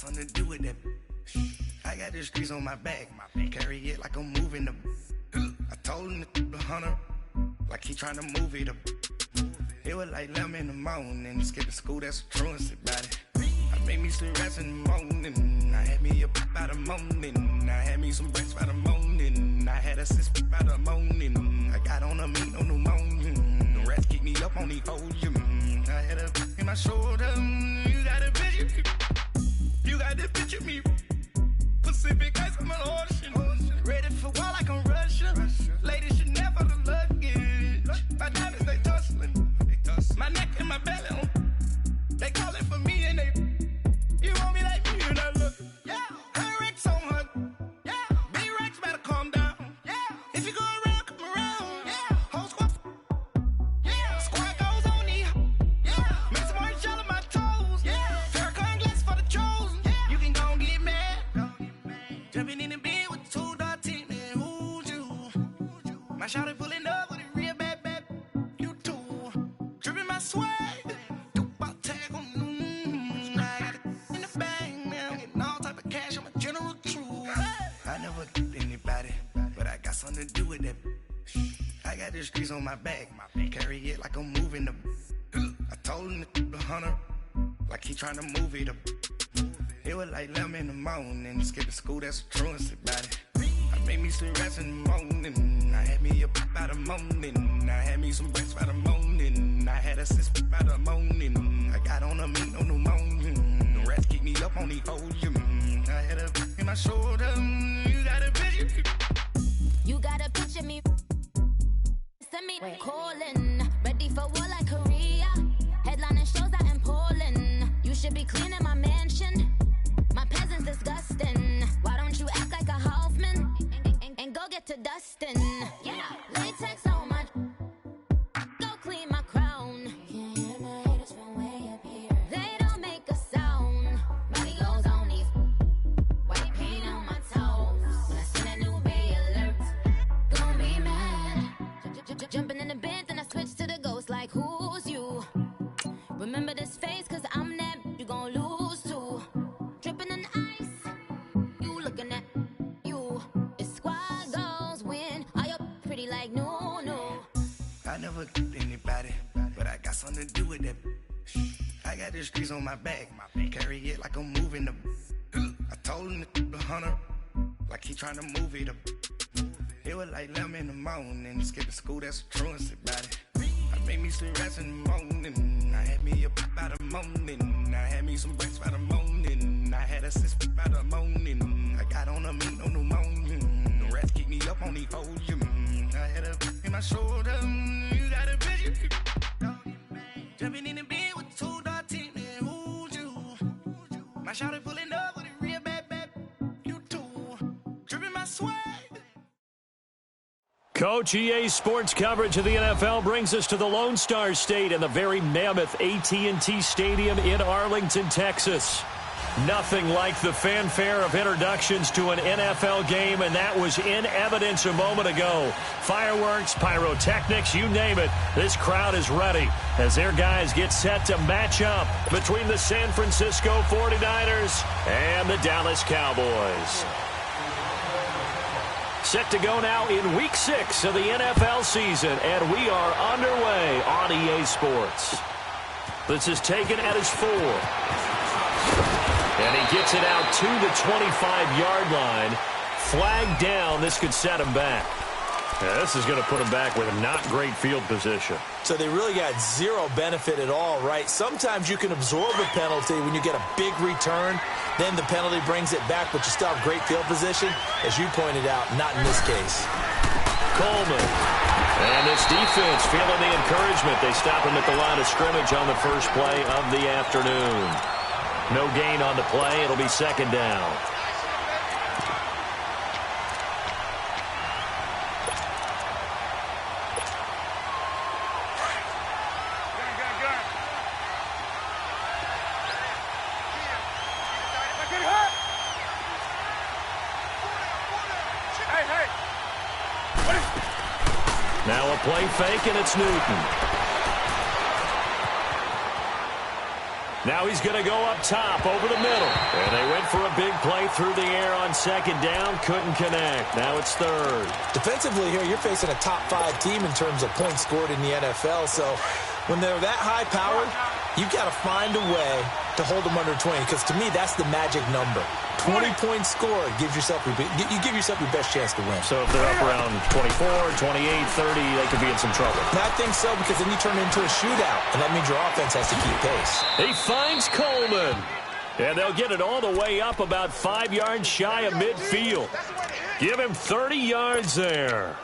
something to do with that. I got the streets on my back. Carry it like I'm moving the. I told him to 100, like he trying to move it up. It was like 11 in the morning. Skipping school, that's a truancy about it. I made me some rest in the morning. I had me a pop by the morning. I had me some breaks by the morning. I had a sis by the morning. I got on a meat, no pneumonia. The rats keep me up on the podium. I had a in my shoulder. You got a picture me. You got the picture me. Pacific ice, I'm an ocean. Ready for war like I'm Russian. Ladies should never the luggage. My diamonds, they tussling. My neck and my belly on. They calling for me and they. You want me like me and I look. Yeah. Her Rex on her. Yeah. B-Rex better calm down. Yeah. If you go around, come around. Yeah. Whole squad. Yeah. Squad goes on me. Yeah. Make some orange gel on my toes. Yeah. Farrakhan glass for the chosen. Yeah. You can go and get mad. Jumping in the bed with the 2 dot team. And who's you? My shawty pulling up with a real bad. You too. Dripping my swag. Something to do with that. I got the streets on my back. Carry it like I'm moving the. I told him to 100, like he trying to move it up. It was like 11 in the morning. Skipping school, that's a truancy about it. I made me some rest in the morning. I had me a pop by the morning. I had me some breaks by the morning. I had a sis by the morning. I got on a meat, no pneumonia. The rats keep me up on the podium. I had a in my shoulder. You got a picture. You gotta picture me. Send me calling. Ready for war like Korea. Headlining shows out in Poland. You should be cleaning my mansion. My peasants disgusting. Why don't you act like a Hoffman and go get to dustin'? Yeah, latex on my. Go clean my crown. Can't hear my haters from way up here. They don't make a sound. Money goes on these. White paint on my toes. When I see that new bay alert. Jumping in the bed, then I switch to the ghost like who's you? Remember this face, cause I'm that you gon' lose too. Dripping in ice, you looking at you. It's squad goals win, are you pretty like no. I never anybody, but I got something to do with that. I got the streets on my back, carry it like I'm moving the. I told him to 100, like he trying to move it up. It was like 11 in the morning. Skipping school, that's a truancy about it. I made me some rest in the morning. I had me a pop by the morning. I had me some breaks by the morning. I had a sis by the morning. I got on a meat, no pneumonia. The rats keep me up on the podium. I had a in my shoulder. You got a picture. Jumping in the bed with the 2 dot team. And who's you? My shawty pulling up with a real bad. You too. Dripping my swag. Coach, EA Sports coverage of the NFL brings us to the Lone Star State and the very mammoth AT&T Stadium in Arlington, Texas. Nothing like the fanfare of introductions to an NFL game, and that was in evidence a moment ago. Fireworks, pyrotechnics, you name it. This crowd is ready as their guys get set to match up between the San Francisco 49ers and the Dallas Cowboys. Set to go now in Week 6 of the NFL season, and we are underway on EA Sports. This is taken at his 4. And he gets it out to the 25-yard line. Flag down. This could set him back. Yeah, this is going to put him back with not great field position. So they really got zero benefit at all, right? Sometimes you can absorb a penalty when you get a big return. Then the penalty brings it back, but you still have great field position. As you pointed out, not in this case. Coleman. And this defense feeling the encouragement. They stop him at the line of scrimmage on the first play of the afternoon. No gain on the play. It'll be second down. Now a play fake, and it's Newton. Now he's going to go up top over the middle. And they went for a big play through the air on second down. Couldn't connect. Now it's third. Defensively here, you're facing a top-5 team in terms of points scored in the NFL. So when they're that high-powered, you've got to find a way to hold them under 20. Because to me, that's the magic number. 20 points scored gives yourself you give yourself your best chance to win. So if they're up around 24, 28, 30, they could be in some trouble. And I think so, because then you turn it into a shootout, and that means your offense has to keep pace. He finds Coleman. And they'll get it all the way up about 5 yards shy of midfield. Give him 30 yards there.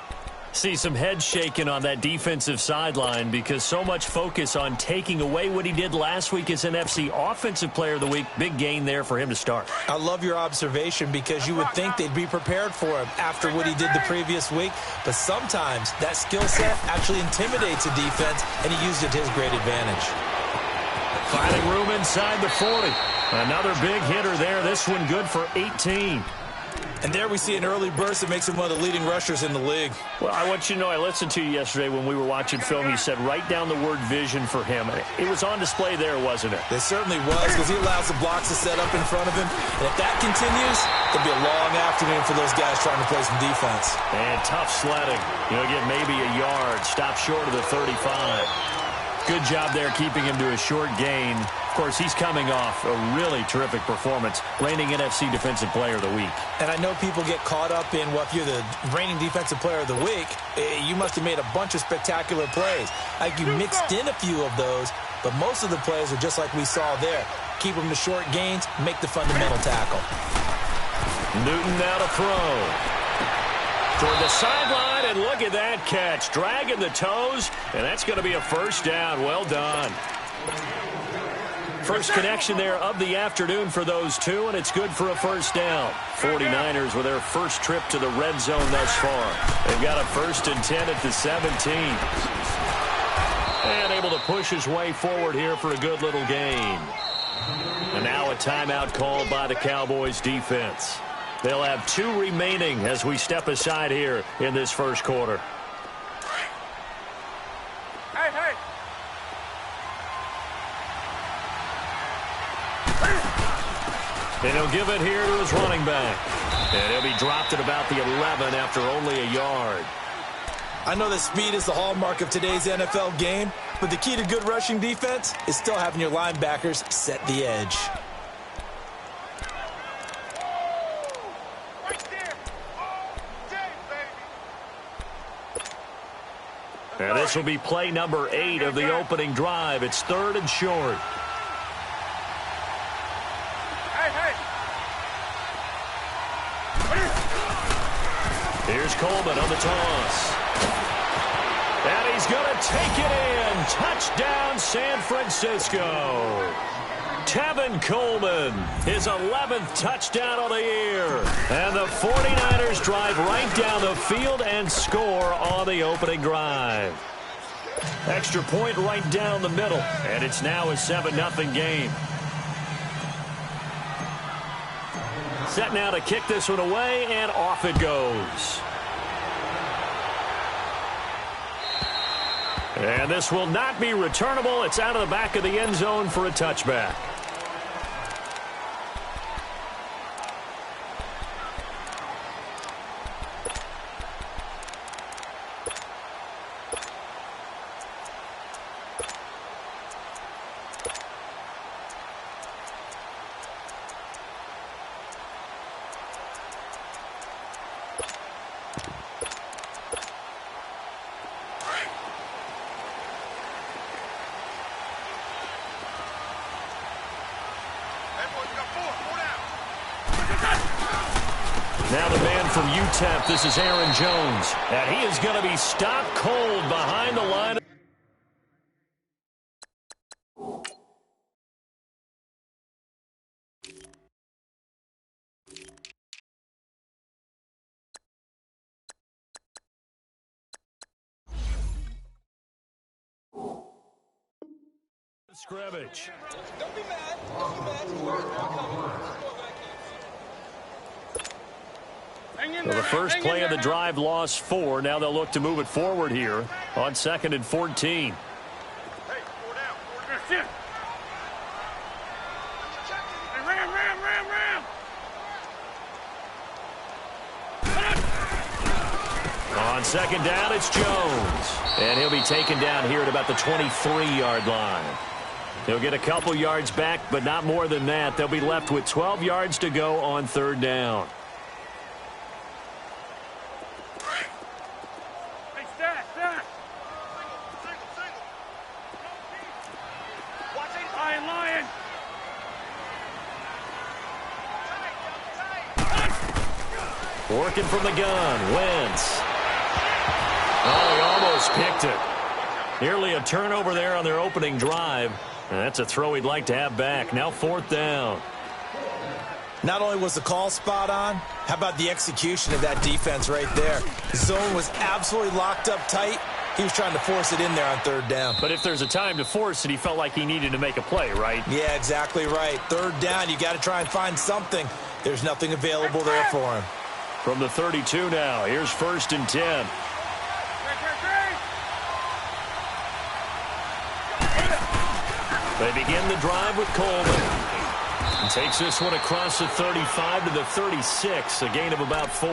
See some head shaking on that defensive sideline because so much focus on taking away what he did last week as NFC Offensive Player of the Week. Big gain there for him to start. I love your observation because you would think they'd be prepared for him after what he did the previous week. But sometimes that skill set actually intimidates a defense, and he used it to his great advantage. Finding room inside the 40. Another big hitter there. This one good for 18. And there we see an early burst that makes him one of the leading rushers in the league. Well, I want you to know, I listened to you yesterday when we were watching film. You said write down the word vision for him. It was on display there, wasn't it? It certainly was, because he allows the blocks to set up in front of him. And if that continues, it'll be a long afternoon for those guys trying to play some defense. And tough sledding. You'll get maybe a yard. Stop short of the 35. Good job there keeping him to a short gain. Of course, he's coming off a really terrific performance, reigning NFC Defensive Player of the Week. And I know people get caught up in, well, if you're the reigning Defensive Player of the Week, you must have made a bunch of spectacular plays. Like, you mixed in a few of those, but most of the plays are just like we saw there. Keep them to short gains, make the fundamental tackle. Newton now to throw. Toward the sideline, and look at that catch. Dragging the toes, and that's going to be a first down. Well done. First connection there of the afternoon for those two, and it's good for a first down. 49ers with their first trip to the red zone thus far. They've got a 1st and 10 at the 17. And able to push his way forward here for a good little gain. And now a timeout called by the Cowboys defense. They'll have 2 remaining as we step aside here in this first quarter. Hey. And he'll give it here to his running back. And he'll be dropped at about the 11 after only a yard. I know that speed is the hallmark of today's NFL game, but the key to good rushing defense is still having your linebackers set the edge. And this will be play number 8 of the opening drive. It's 3rd and short. Hey. Here's Coleman on the toss. And he's going to take it in. Touchdown, San Francisco. Tevin Coleman, his 11th touchdown of the year. And the 49ers drive right down the field and score on the opening drive. Extra point right down the middle. And it's now a 7-0 game. Set now to kick this one away, and off it goes. And this will not be returnable. It's out of the back of the end zone for a touchback. Now the man from UTEP, this is Aaron Jones. And he is going to be stopped cold behind the line. Scrimmage. Don't be mad. We're coming. So the first play of the drive lost 4. Now they'll look to move it forward here on 2nd and 14. Hey, 4 down. On second down, it's Jones. And he'll be taken down here at about the 23-yard line. He'll get a couple yards back, but not more than that. They'll be left with 12 yards to go on third down. Hey, stack. Lion. Working from the gun, Wentz. Oh, he almost picked it. Nearly a turnover there on their opening drive. And that's a throw he'd like to have back. Now fourth down. Not only was the call spot on, how about the execution of that defense right there? The zone was absolutely locked up tight. He was trying to force it in there on third down. But if there's a time to force it, he felt like he needed to make a play, right? Yeah, exactly right. Third down, you got to try and find something. There's nothing available there for him. From the 32 now, here's 1st and 10. They begin the drive with Coleman. And takes this one across the 35 to the 36, a gain of about 4.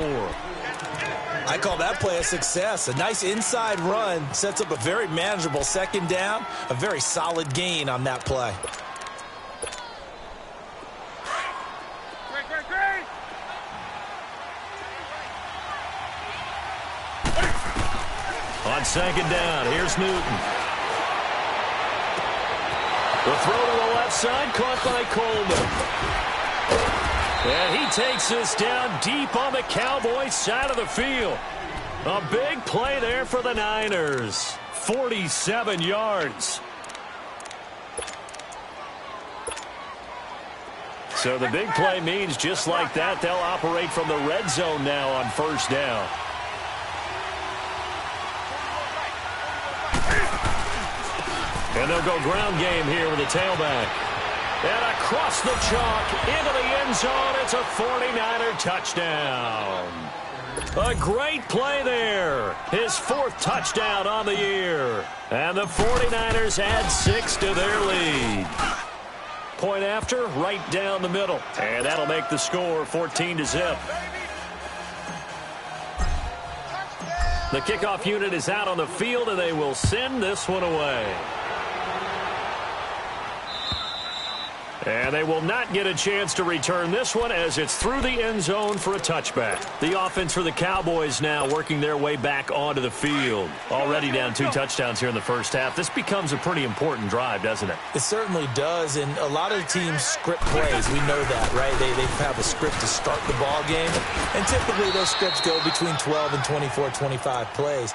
I call that play a success. A nice inside run sets up a very manageable second down, a very solid gain on that play. Great. On second down, here's Newton. The throw to the left side, caught by Coleman. And he takes this down deep on the Cowboys side of the field. A big play there for the Niners. 47 yards. So the big play means just like that, they'll operate from the red zone now on first down. And they'll go ground game here with the tailback. And across the chalk, into the end zone, it's a 49er touchdown. A great play there. His 4th touchdown on the year. And the 49ers add 6 to their lead. Point after, right down the middle. And that'll make the score 14-0. The kickoff unit is out on the field, and they will send this one away. And they will not get a chance to return this one as it's through the end zone for a touchback. The offense for the Cowboys now working their way back onto the field. Already down 2 touchdowns here in the first half. This becomes a pretty important drive, doesn't it? It certainly does, and a lot of the teams script plays. We know that, right? They have a script to start the ball game, and typically those scripts go between 12 and 24, 25 plays.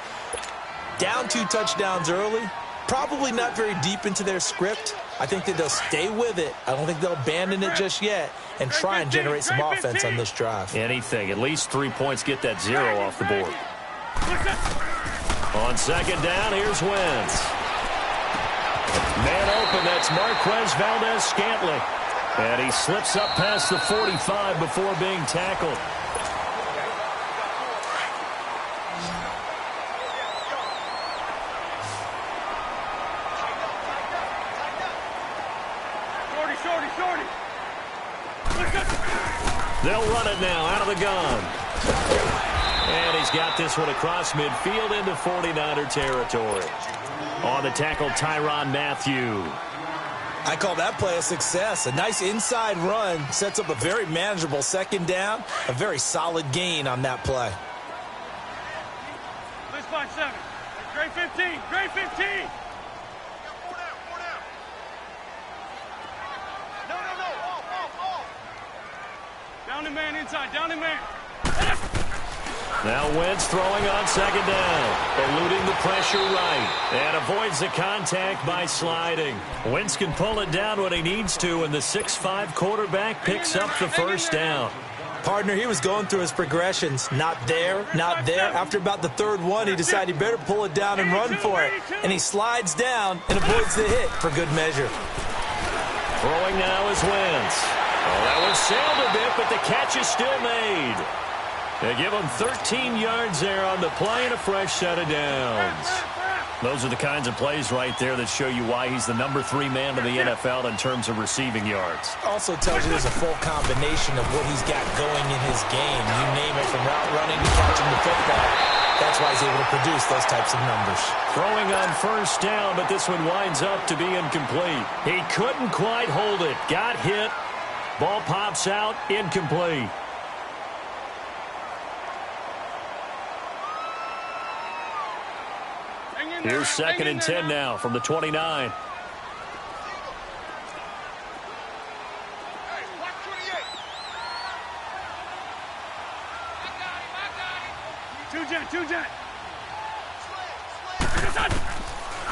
Down 2 touchdowns early, probably not very deep into their script. I think that they'll stay with it. I don't think they'll abandon it just yet and try and generate some offense on this drive. Anything. At least 3 points, get that 0 off the board. On second down, here's Wentz. Man open, that's Marquez Valdez-Scantling. And he slips up past the 45 before being tackled. They'll run it now out of the gun. And he's got this one across midfield into 49er territory. On the tackle, Tyrann Mathieu. I call that play a success. A nice inside run sets up a very manageable second down, a very solid gain on that play. Let's find 7. Great 15. Great 15. Down the man inside, down the man. Now Wentz throwing on second down. Eluding the pressure right. And avoids the contact by sliding. Wentz can pull it down when he needs to, and the 6'5" quarterback picks up the first down. Partner, he was going through his progressions. Not there, not there. After about the 3rd one, he decided he better pull it down and run for it. And he slides down and avoids the hit for good measure. Throwing now is Wentz. Oh, that one sailed a bit, but the catch is still made. They give him 13 yards there on the play and a fresh set of downs. Those are the kinds of plays right there that show you why he's the number 3 man in the NFL in terms of receiving yards. Also tells you there's a full combination of what he's got going in his game. You name it, from route running to catching the football. That's That's why he's able to produce those types of numbers. Throwing on first down, but this one winds up to be incomplete. He couldn't quite hold it. Got hit. Ball pops out, incomplete. Here's 2nd and 10 now from the 29. Two-jet.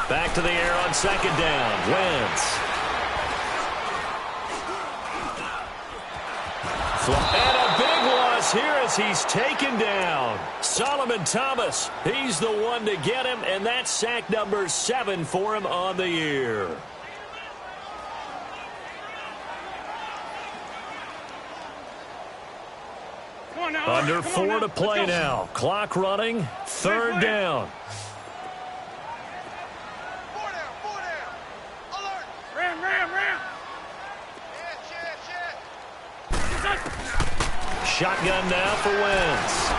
Back to the air on 2nd down. Wentz. And a big loss here as he's taken down. Solomon Thomas, he's the one to get him, and that's sack number 7 for him on the year. Under 4 to play now. Clock running. 3rd down. Four down. Alert. Ram. Shotgun now for Wentz.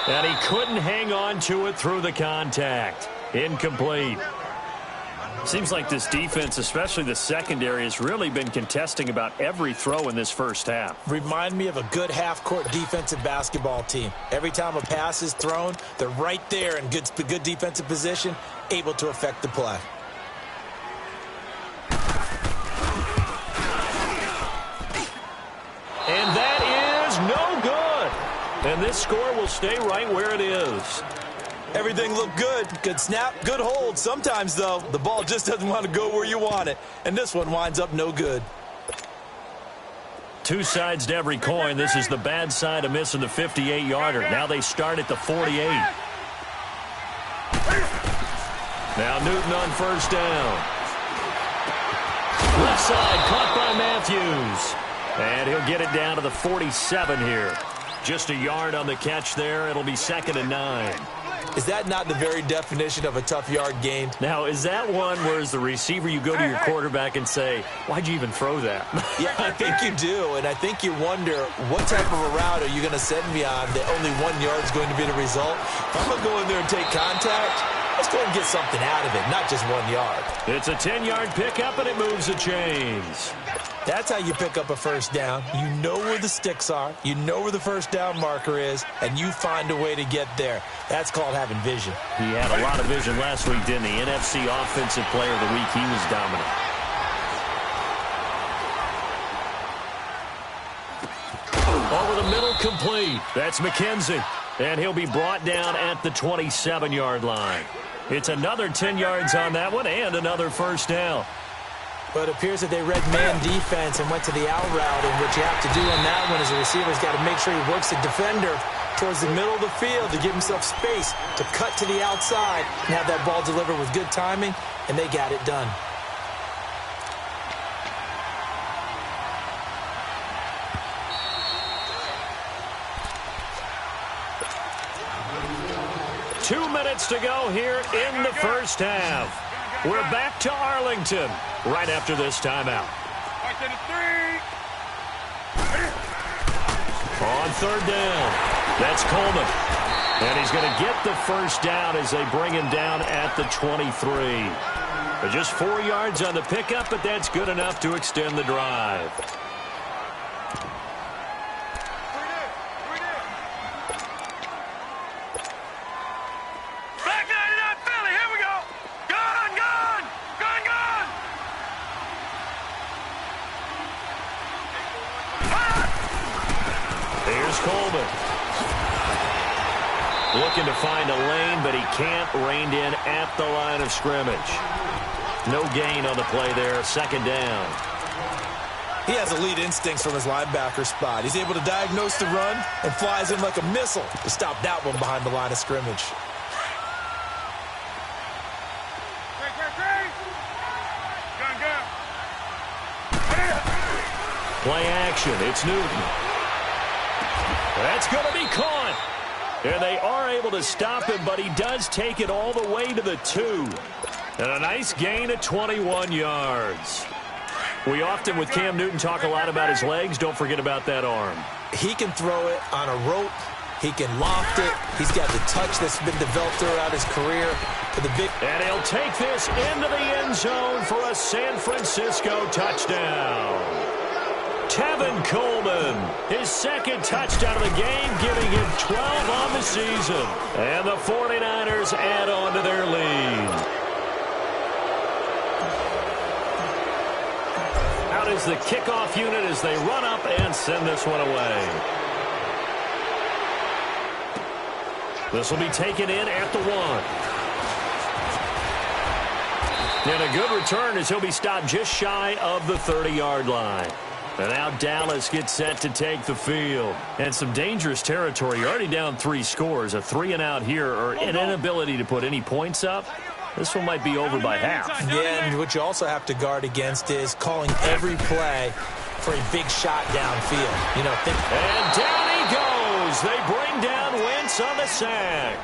And he couldn't hang on to it through the contact. Incomplete. Seems like this defense, especially the secondary, has really been contesting about every throw in this first half. Remind me of a good half-court defensive basketball team. Every time a pass is thrown, they're right there in good defensive position, able to affect the play. And that is no good. And this score will stay right where it is. Everything looked good. Good snap, good hold. Sometimes, though, the ball just doesn't want to go where you want it. And this one winds up no good. Two sides to every coin. This is the bad side of missing the 58-yarder. Now they start at the 48. Now Newton on first down. Left side caught by Matthews. And he'll get it down to the 47 here. Just a yard on the catch there. It'll be 2nd and 9. Is that not the very definition of a tough yard gained? Now, is that one where as the receiver you go to your quarterback and say, why'd you even throw that? Yeah, I think you do, and I think you wonder what type of a route are you going to send me on that only 1 yard is going to be the result? If I'm going to go in there and take contact, let's go and get something out of it, not just 1 yard. It's a 10-yard pickup, and it moves the chains. That's how you pick up a first down. You know where the sticks are. You know where the first down marker is, and you find a way to get there. That's called having vision. He had a lot of vision last week, didn't he? NFC Offensive Player of the Week. He was dominant. Over the middle, complete. That's McKenzie. And he'll be brought down at the 27-yard line. It's another 10 yards on that one and another first down. But it appears that they read man defense and went to the out route, and what you have to do on that one is the receiver's got to make sure he works the defender towards the middle of the field to give himself space to cut to the outside and have that ball delivered with good timing, and they got it done. Two minutes to go here in the first half. We're back to Arlington right after this timeout. On 3rd down, that's Coleman. And he's going to get the first down as they bring him down at the 23. But just 4 yards on the pickup, but that's good enough to extend the drive. Coleman looking to find a lane, but he can't. Reined in at the line of scrimmage. No gain on the play there. 2nd down. He has elite instincts from his linebacker spot. He's able to diagnose the run and flies in like a missile to stop that one behind the line of scrimmage. Play action. It's Newton. That's going to be caught. And they are able to stop him, but he does take it all the way to the 2. And a nice gain of 21 yards. We often, with Cam Newton, talk a lot about his legs. Don't forget about that arm. He can throw it on a rope. He can loft it. He's got the touch that's been developed throughout his career. And he'll take this into the end zone for a San Francisco touchdown. Tevin Coleman, his second touchdown of the game, giving him 12 on the season. And the 49ers add on to their lead. Out is the kickoff unit as they run up and send this one away. This will be taken in at the 1. And a good return as he'll be stopped just shy of the 30-yard line. And now Dallas gets set to take the field. And some dangerous territory. You're already down 3 scores. A 3-and-out here or an inability to put any points up. This one might be over by half. Yeah, and what you also have to guard against is calling every play for a big shot downfield. And down he goes. They bring down Wentz on the sack.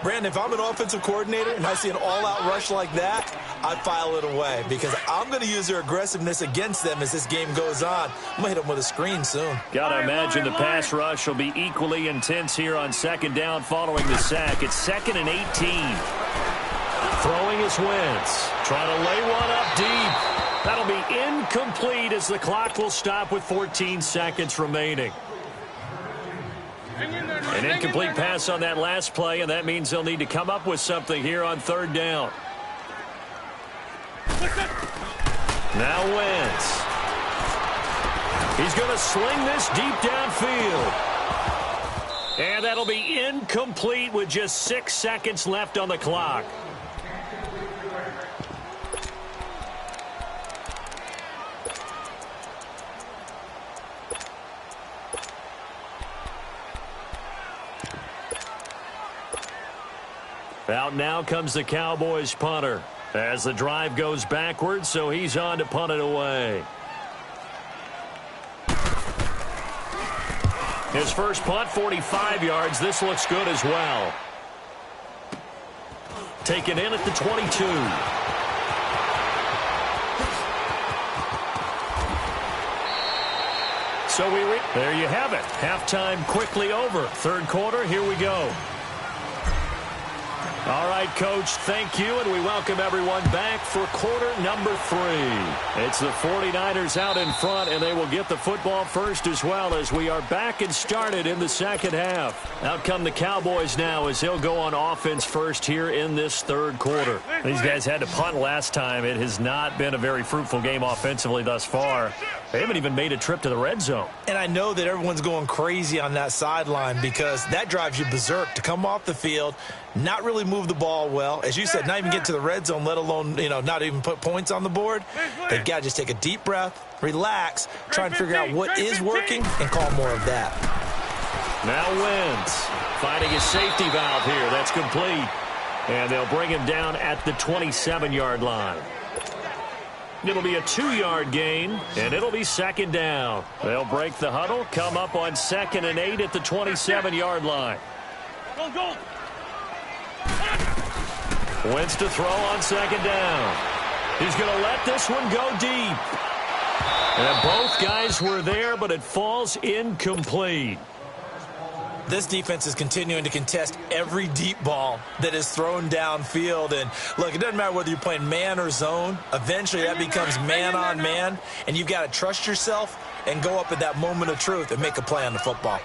Brandon, if I'm an offensive coordinator and I see an all-out rush like that, I file it away because I'm going to use their aggressiveness against them as this game goes on. I'm going to hit them with a screen soon. Got to imagine the pass rush will be equally intense here on second down following the sack. It's 2nd and 18. Throwing is Wentz. Trying to lay one up deep. That'll be incomplete as the clock will stop with 14 seconds remaining. An incomplete pass on that last play, and that means they'll need to come up with something here on 3rd down. Now Wentz. He's going to sling this deep downfield. And that'll be incomplete with just 6 seconds left on the clock. Out now comes the Cowboys punter as the drive goes backwards, so he's on to punt it away. His first punt, 45 yards. This looks good as well. Taken in at the 22. So there you have it. Halftime quickly over. 3rd quarter, here we go. All right, Coach, thank you, and we welcome everyone back for quarter number 3. It's the 49ers out in front, and they will get the football first as well as we are back and started in the second half. Out come the Cowboys now as they'll go on offense first here in this 3rd quarter. These guys had to punt last time. It has not been a very fruitful game offensively thus far. They haven't even made a trip to the red zone. And I know that everyone's going crazy on that sideline because that drives you berserk to come off the field, not really move the ball well. As you said, not even get to the red zone, let alone, not even put points on the board. They've got to just take a deep breath, relax, try and figure out what is working and call more of that. Now Wentz finding his safety valve here. That's complete. And they'll bring him down at the 27-yard line. It'll be a 2-yard gain, and it'll be 2nd down. They'll break the huddle, come up on 2nd and 8 at the 27-yard line. Go. Wentz to throw on 2nd down. He's going to let this one go deep. And both guys were there, but it falls incomplete. This defense is continuing to contest every deep ball that is thrown downfield. And, look, it doesn't matter whether you're playing man or zone. Eventually, that becomes man-on-man, and you've got to trust yourself and go up at that moment of truth and make a play on the football.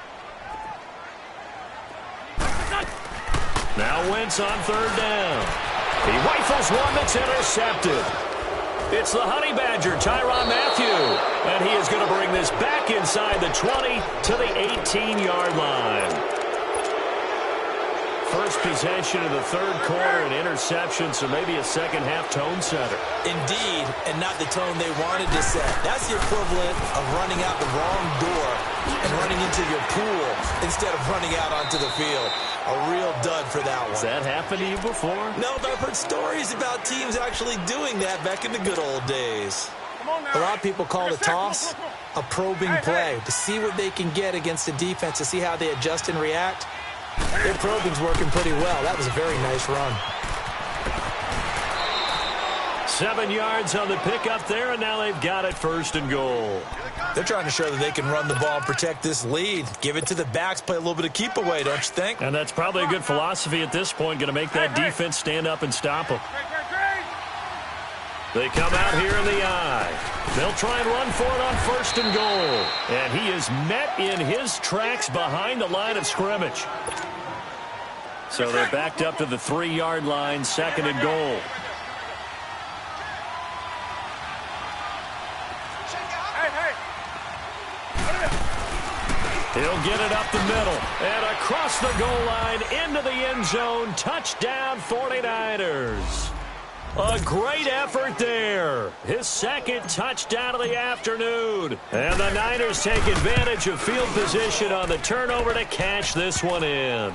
Now Wentz on 3rd down. He rifles one that's intercepted. It's the Honey Badger, Tyrann Mathieu. And he is going to bring this back inside the 20 to the 18-yard line. First possession of the 3rd quarter, an interception, so maybe a second-half tone setter. Indeed, and not the tone they wanted to set. That's the equivalent of running out the wrong door and running into your pool instead of running out onto the field. A real dud for that one. Has that happened to you before? No, but I've heard stories about teams actually doing that back in the good old days. A lot of people call the toss a probing play to see what they can get against the defense, to see how they adjust and react. Their probing's working pretty well. That was a very nice run. 7 yards on the pickup there, and now they've got it 1st and goal. They're trying to show that they can run the ball and protect this lead. Give it to the backs, play a little bit of keep away, don't you think? And that's probably a good philosophy at this point, going to make that defense stand up and stop them. They come out here in the eye. They'll try and run for it on 1st and goal. And he is met in his tracks behind the line of scrimmage. So they're backed up to the 3-yard line, 2nd and goal. He'll get it up the middle and across the goal line into the end zone. Touchdown 49ers. A great effort there. His 2nd touchdown of the afternoon. And the Niners take advantage of field position on the turnover to cash this one in.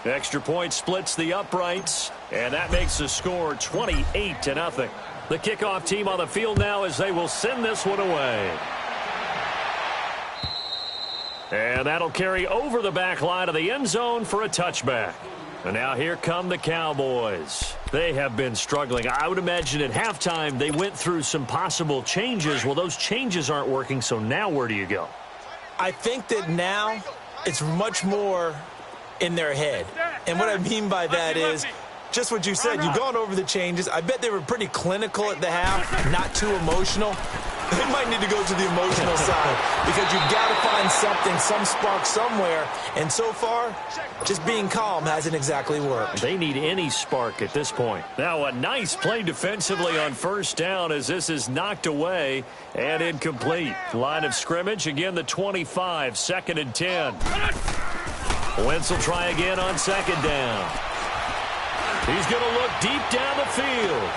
Extra point splits the uprights, and that makes the score 28-0. The kickoff team on the field now as they will send this one away. And that'll carry over the back line of the end zone for a touchback. And now here come the Cowboys. They have been struggling. I would imagine at halftime they went through some possible changes. Well, those changes aren't working, so now where do you go? I think that now it's much more in their head. And what I mean by that is just what you said. You've gone over the changes. I bet they were pretty clinical at the half, not too emotional. They might need to go to the emotional side because you've got to find something, some spark somewhere. And so far, just being calm hasn't exactly worked. They need any spark at this point. Now a nice play defensively on 1st down as this is knocked away and incomplete. Line of scrimmage, again the 25, 2nd and 10. Wentz will try again on 2nd down. He's going to look deep down the field.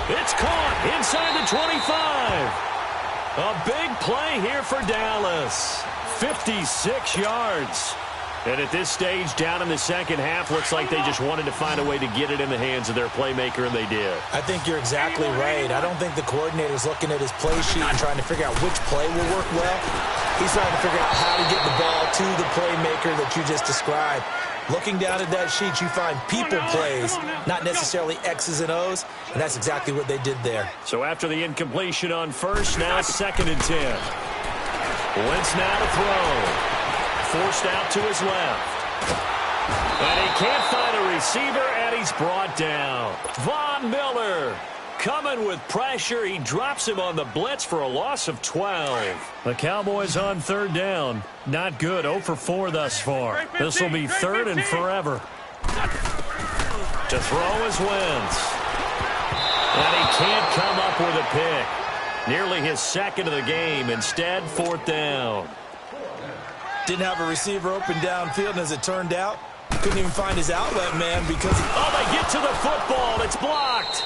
It's caught inside the 25. A big play here for Dallas. 56 yards. And at this stage, down in the 2nd half, looks like they just wanted to find a way to get it in the hands of their playmaker, and they did. I think you're exactly right. I don't think the coordinator's looking at his play sheet and trying to figure out which play will work well. He's trying to figure out how to get the ball to the playmaker that you just described. Looking down at that sheet, you find people plays, not necessarily X's and O's, and that's exactly what they did there. So after the incompletion on 1st, now 2nd and 10. Wentz now to throw. Forced out to his left. And he can't find a receiver, and he's brought down. Von Miller coming with pressure. He drops him on the blitz for a loss of 12. The Cowboys on 3rd down. Not good. 0 for 4 thus far. This will be 3rd and forever. To throw is Wentz. And he can't come up with a pick. Nearly his 2nd of the game. Instead, 4th down. Didn't have a receiver open downfield, and as it turned out, couldn't even find his outlet man because... Oh, they get to the football. It's blocked.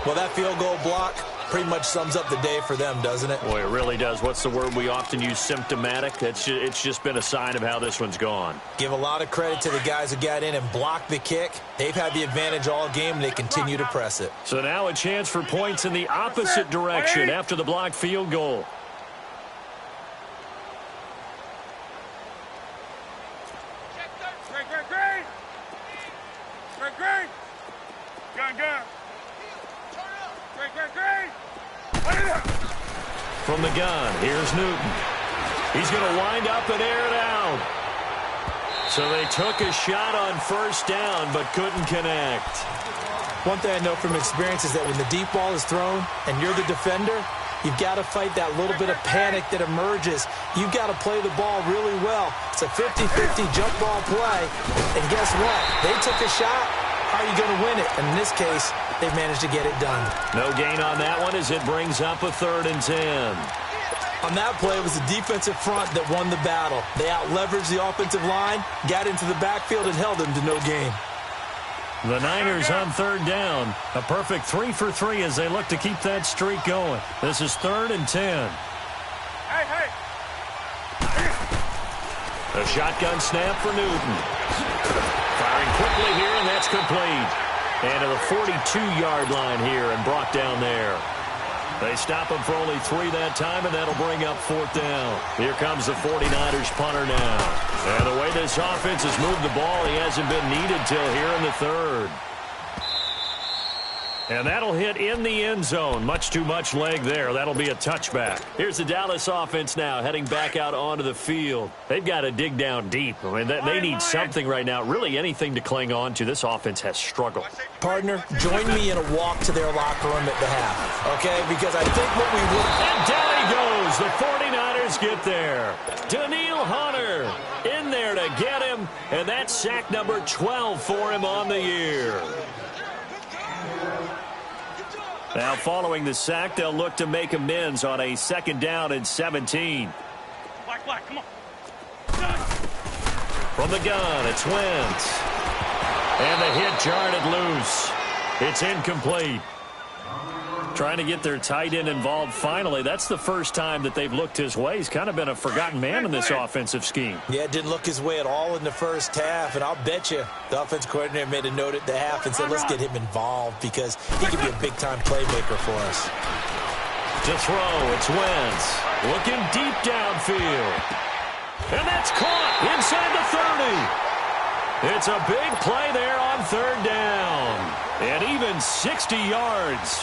Well, that field goal block pretty much sums up the day for them, doesn't it? Boy, it really does. What's the word we often use? Symptomatic. It's just been a sign of how this one's gone. Give a lot of credit to the guys who got in and blocked the kick. They've had the advantage all game, and they continue to press it. So now a chance for points in the opposite direction after the blocked field goal. From the gun, here's Newton. He's going to wind up and air it out. So they took a shot on 1st down, but couldn't connect. One thing I know from experience is that when the deep ball is thrown and you're the defender, you've got to fight that little bit of panic that emerges. You've got to play the ball really well. It's a 50-50 jump ball play. And guess what? They took a shot. How are you going to win it? And in this case, they've managed to get it done. No gain on that one as it brings up a 3rd and 10. On that play, it was the defensive front that won the battle. They out-leveraged the offensive line, got into the backfield, and held them to no gain. The Niners on 3rd down. A perfect 3 for 3 as they look to keep that streak going. This is 3rd and 10. A shotgun snap for Newton. Firing quickly here, and that's complete. And to the 42-yard line here and brought down there. They stop him for only 3 that time, and that'll bring up 4th down. Here comes the 49ers punter now. And the way this offense has moved the ball, he hasn't been needed till here in the 3rd. And that'll hit in the end zone. Much too much leg there. That'll be a touchback. Here's the Dallas offense now heading back out onto the field. They've got to dig down deep. I mean, they need something right now, really anything to cling on to. This offense has struggled. Partner, join me in a walk to their locker room at the half, okay? Because I think what we would... And down he goes. The 49ers get there. Daniil Hunter in there to get him, and that's sack number 12 for him on the year. Now, following the sack, they'll look to make amends on a 2nd down and 17. Black, come on. From the gun, it's Wentz. And the hit jarred it loose. It's incomplete. Trying to get their tight end involved finally. That's the first time that they've looked his way. He's kind of been a forgotten man in this offensive scheme. Yeah, it didn't look his way at all in the first half, and I'll bet you the offense coordinator made a note at the half and said, let's get him involved because he could be a big-time playmaker for us. To throw, it's Wentz. Looking deep downfield. And that's caught inside the 30. It's a big play there on 3rd down. And even 60 yards.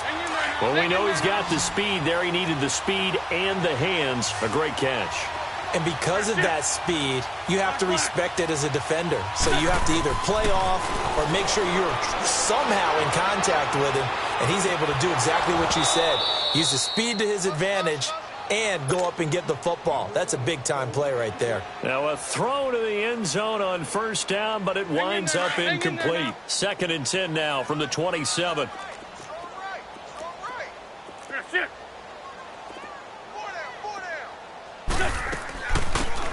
Well, we know he's got the speed there. He needed the speed and the hands. A great catch. And because of that speed, you have to respect it as a defender. So you have to either play off or make sure you're somehow in contact with him. And he's able to do exactly what you said. Use the speed to his advantage and go up and get the football. That's a big-time play right there. Now a throw to the end zone on 1st down, but it winds up incomplete. 2nd and 10 now from the 27.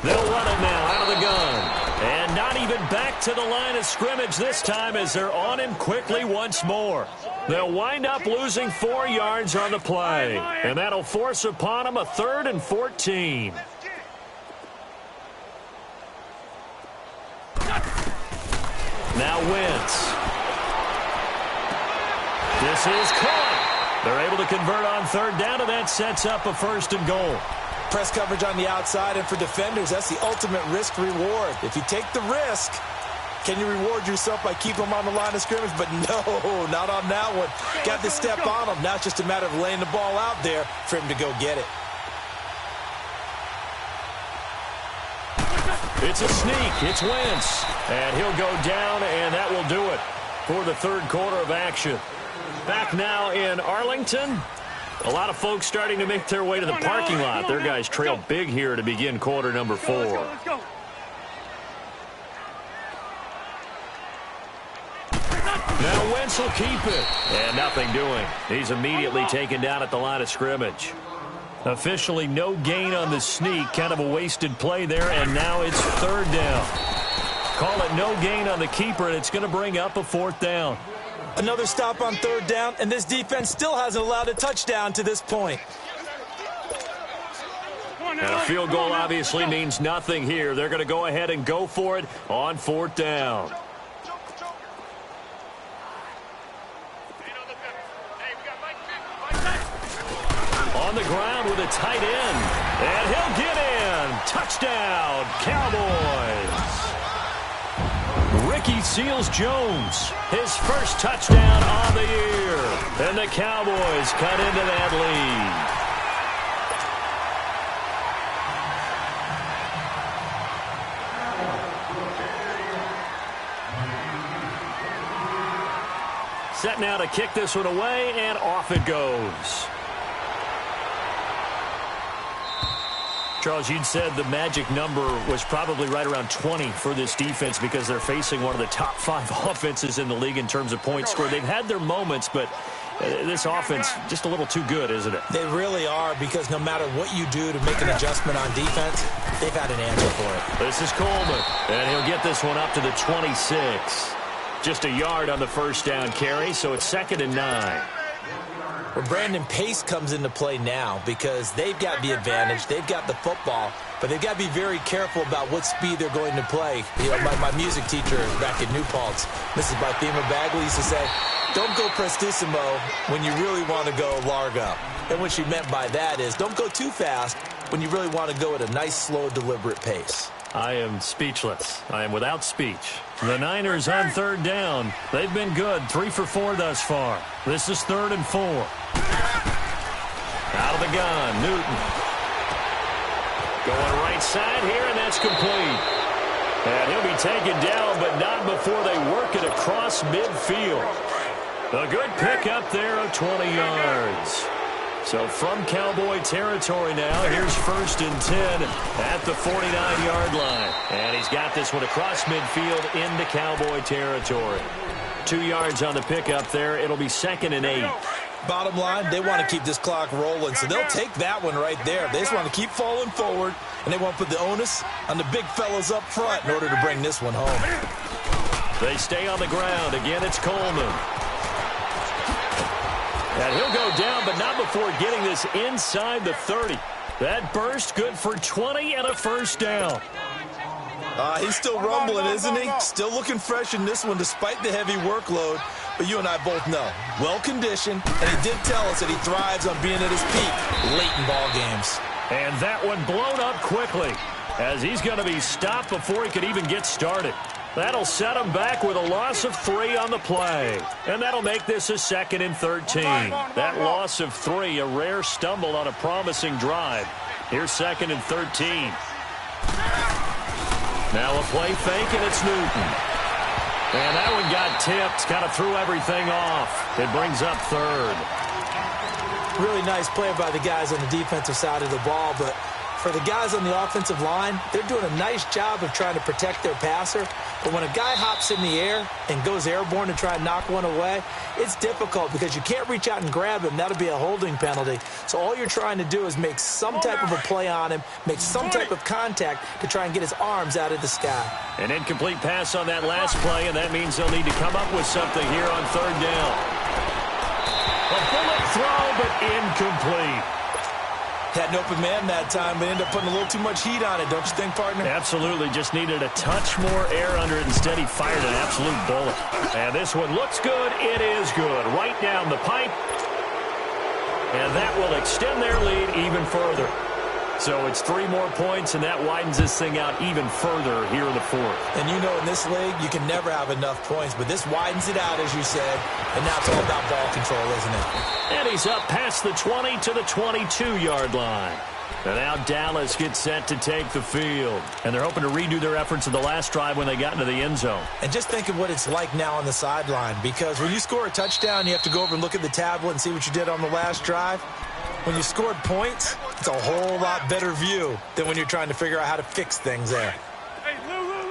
They'll run it now out of the gun. And not even back to the line of scrimmage this time as they're on him quickly once more. They'll wind up losing 4 yards on the play. And that'll force upon them a 3rd and 14. Now Wentz. This is caught. They're able to convert on 3rd down, and that sets up a 1st and goal. Press coverage on the outside, and for defenders, that's the ultimate risk-reward. If you take the risk, can you reward yourself by keeping them on the line of scrimmage? But no, not on that one. Got to step on them. Now it's just a matter of laying the ball out there for him to go get it. It's a sneak. It's Wentz. And he'll go down, and that will do it for the 3rd quarter of action. Back now in Arlington. A lot of folks starting to make their way to the parking lot. Their guys trail big here to begin quarter number 4. Let's go. Now Wentz will keep it. And nothing doing. He's immediately taken down at the line of scrimmage. Officially no gain on the sneak. Kind of a wasted play there. And now it's 3rd down. Call it no gain on the keeper, and it's going to bring up a 4th down. Another stop on 3rd down, and this defense still hasn't allowed a touchdown to this point. And a field goal obviously means nothing here. They're going to go ahead and go for it on 4th down. On the ground with a tight end. And he'll get in. Touchdown, Cowboys. Ricky Seals-Jones, his first touchdown on the year. And the Cowboys cut into that lead. Set now to kick this one away, and off it goes. Charles, you'd said the magic number was probably right around 20 for this defense because they're facing one of the top 5 offenses in the league in terms of points scored. They've had their moments, but this offense just a little too good, isn't it? They really are, because no matter what you do to make an adjustment on defense, they've had an answer for it. This is Coleman, and he'll get this one up to the 26. Just a yard on the first down carry, so it's 2nd and 9. Well, Brandon, pace comes into play now because they've got the advantage. They've got the football, but they've got to be very careful about what speed they're going to play. You know, my music teacher back in New Paltz, Mrs. Bifema Bagley, used to say, don't go prestissimo when you really want to go largo. And what she meant by that is don't go too fast when you really want to go at a nice, slow, deliberate pace. I am speechless. I am without speech. The Niners on third down. They've been good, 3 for 4 thus far. This is 3rd and 4. Out of the gun, Newton. Going right side here, and that's complete. And he'll be taken down, but not before they work it across midfield. A good pickup there of 20 yards. So from Cowboy territory now, here's 1st and 10 at the 49-yard line. And he's got this one across midfield into Cowboy territory. 2 yards on the pickup there. It'll be 2nd and 8. Bottom line, they want to keep this clock rolling, so they'll take that one right there. They just want to keep falling forward, and they want to put the onus on the big fellas up front in order to bring this one home. They stay on the ground. Again, it's Coleman. And he'll go down, but not before getting this inside the 30. That burst good for 20 and a 1st down. He's still rumbling, isn't he? Still looking fresh in this one despite the heavy workload. But you and I both know, well-conditioned, and he did tell us that he thrives on being at his peak late in ball games. And that one blown up quickly as he's going to be stopped before he could even get started. That'll set him back with a loss of 3 on the play. And that'll make this a 2nd and 13. That loss of 3, a rare stumble on a promising drive. Here's 2nd and 13. Now a play fake, and it's Newton. And that one got tipped, kind of threw everything off. It brings up 3rd. Really nice play by the guys on the defensive side of the ball, but for the guys on the offensive line, they're doing a nice job of trying to protect their passer. But when a guy hops in the air and goes airborne to try and knock one away, it's difficult because you can't reach out and grab him. That'll be a holding penalty. So all you're trying to do is make some type of a play on him, make some type of contact to try and get his arms out of the sky. An incomplete pass on that last play, and that means they'll need to come up with something here on 3rd down. A bullet throw, but incomplete. Had an open man that time, but ended up putting a little too much heat on it, don't you think, partner? Absolutely. Just needed a touch more air under it. Instead, he fired an absolute bullet. And this one looks good. It is good. Right down the pipe. And that will extend their lead even further. So it's 3 more points, and that widens this thing out even further here in the 4th. And you know in this league, you can never have enough points, but this widens it out, as you said, and now it's all about ball control, isn't it? And he's up past the 20 to the 22-yard line. And now Dallas gets set to take the field. And they're hoping to redo their efforts in the last drive when they got into the end zone. And just think of what it's like now on the sideline, because when you score a touchdown, you have to go over and look at the tablet and see what you did on the last drive. When you scored points, it's a whole lot better view than when you're trying to figure out how to fix things there. Hey, Lou. There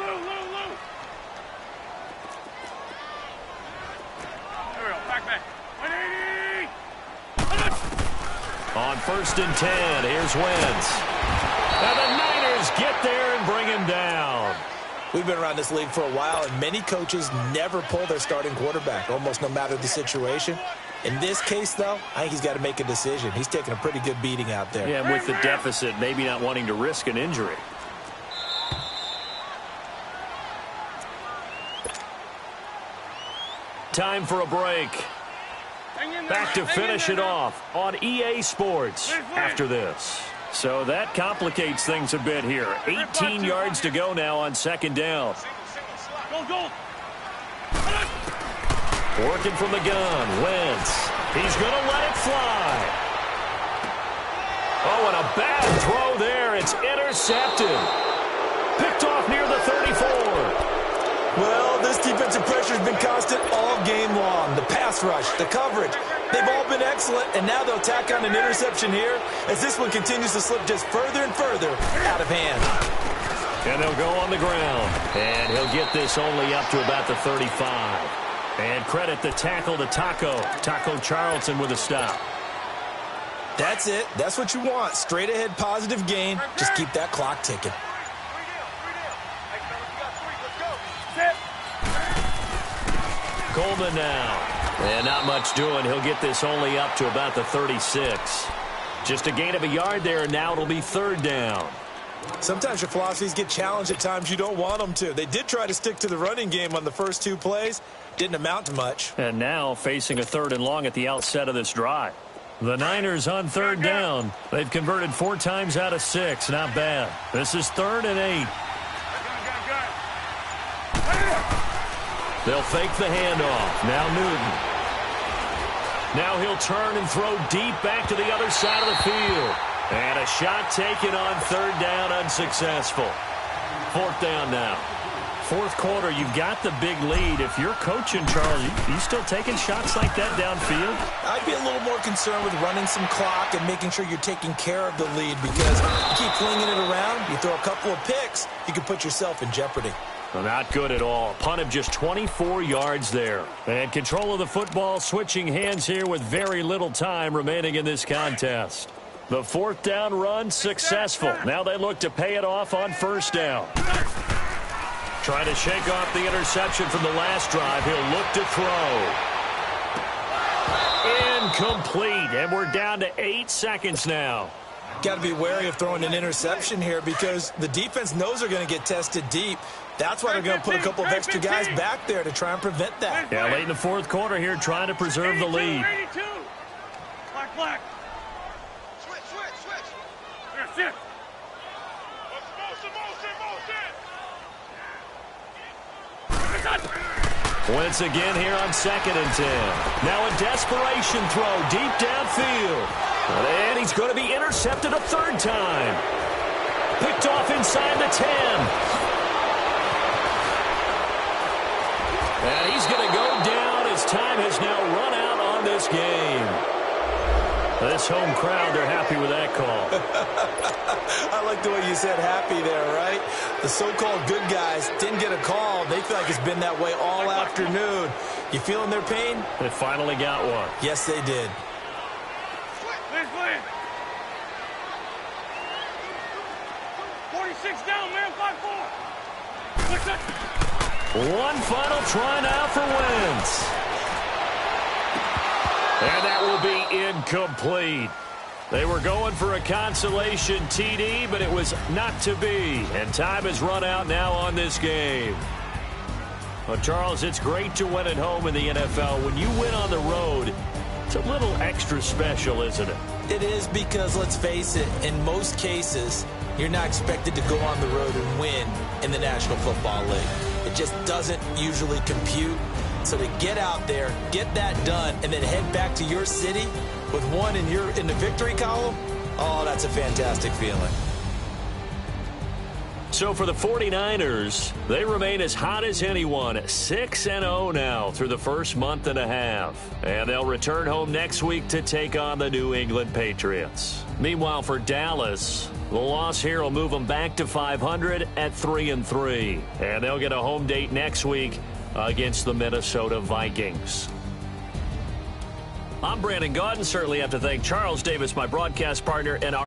we go, back. 180! On 1st and 10, here's Wentz. And the Niners get there and bring him down. We've been around this league for a while, and many coaches never pull their starting quarterback, almost no matter the situation. In this case, though, I think he's got to make a decision. He's taking a pretty good beating out there. Yeah, and with the deficit, maybe not wanting to risk an injury. Time for a break. Back to finish it off on EA Sports after this. So that complicates things a bit here. 18 yards to go now on 2nd down. Go. Working from the gun, Wentz. He's going to let it fly. Oh, and a bad throw there. It's intercepted. Picked off near the 34. Well, this defensive pressure has been constant all game long. The pass rush, the coverage, they've all been excellent, and now they'll tack on an interception here as this one continues to slip just further and further out of hand. And they'll go on the ground. And he'll get this only up to about the 35. And credit the tackle to Taco Charlton with a stop. That's it. That's what you want. Straight ahead positive gain. Just keep that clock ticking. Coleman now. And not much doing. He'll get this only up to about the 36. Just a gain of a yard there, and now it'll be 3rd down. Sometimes your philosophies get challenged at times you don't want them to. They did try to stick to the running game on the first 2 plays. Didn't amount to much. And now facing a 3rd and long at the outset of this drive. The Niners on 3rd down. They've converted 4 times out of 6. Not bad. This is 3rd and 8. They'll fake the handoff. Now Newton. Now he'll turn and throw deep back to the other side of the field. And a shot taken on third down, unsuccessful. Fourth down now. Fourth quarter, you've got the big lead. If you're coaching, Charles, you still taking shots like that downfield? I'd be a little more concerned with running some clock and making sure you're taking care of the lead, because you keep flinging it around, you throw a couple of picks, you can put yourself in jeopardy. Well, not good at all. Punt of just 24 yards there. And control of the football switching hands here with very little time remaining in this contest. The fourth down run successful. Now they look to pay it off on first down. Trying to shake off the interception from the last drive. He'll look to throw. Incomplete. And we're down to 8 seconds now. Got to be wary of throwing an interception here, because the defense knows they're going to get tested deep. That's why they're going to put a couple of extra guys back there to try and prevent that. Yeah, late in the fourth quarter here, trying to preserve the lead. 82. Black. That's it. Wentz again here on 2nd and 10. Now a desperation throw deep downfield. And he's going to be intercepted a third time. Picked off inside the 10. And he's going to go down. His time has now run out on this game. This home crowd, they're happy with that call. I like the way you said happy there, right? The so-called good guys didn't get a call. They feel like it's been that way all afternoon. You feeling their pain? They finally got one. Yes, they did. Please. 46 down, man. 5-4. One final try now for Wentz. And that will be incomplete. They were going for a consolation TD, but it was not to be. And time has run out now on this game. Well, Charles, it's great to win at home in the NFL. When you win on the road, it's a little extra special, isn't it? It is, because, let's face it, in most cases, you're not expected to go on the road and win in the National Football League. It just doesn't usually compute. So to get out there, get that done, and then head back to your city with one in the victory column, oh, that's a fantastic feeling. So for the 49ers, they remain as hot as anyone, 6-0 now through the first month and a half. And they'll return home next week to take on the New England Patriots. Meanwhile, for Dallas, the loss here will move them back to 500 at 3-3. And they'll get a home date next week against the Minnesota Vikings. I'm Brandon Gaudin. Certainly have to thank Charles Davis, my broadcast partner, and our